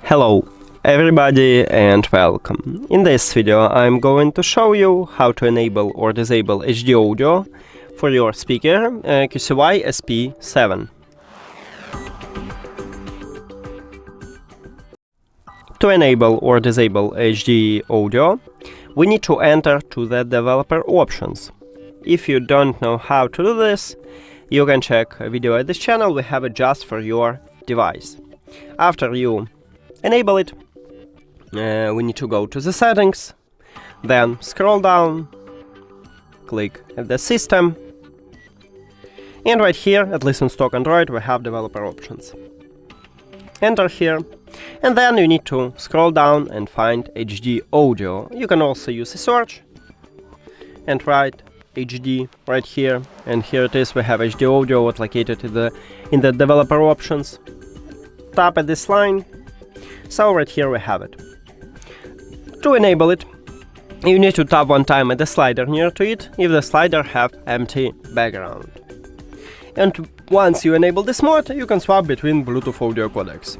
Hello everybody and welcome. In this video I'm going to show you how to enable or disable HD audio for your speaker QCY SP7. To enable or disable HD audio, we need to enter to the developer options. If you don't know how to do this, you can check a video at this channel, we have it just for your device. After you enable it, we need to go to the settings, then scroll down, click at the system, and right here, at least in stock Android, we have developer options. Enter here, and then you need to scroll down and find HD audio. You can also use a search and write HD right here, and here it is, we have HD audio located in the developer options. Tap at this line, so right here we have it. To enable it, you need to tap one time at the slider near to it, if the slider have empty background. And once you enable this mode, you can swap between Bluetooth audio codecs.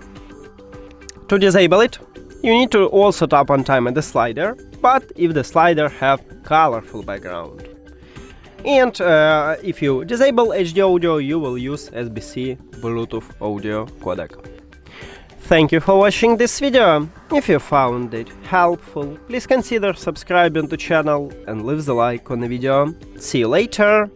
To disable it, you need to also tap one time at the slider, but if the slider have colorful background. And if you disable HD audio, you will use SBC Bluetooth audio codec. Thank you for watching this video. If you found it helpful, please consider subscribing to the channel and leave the like on the video. See you later!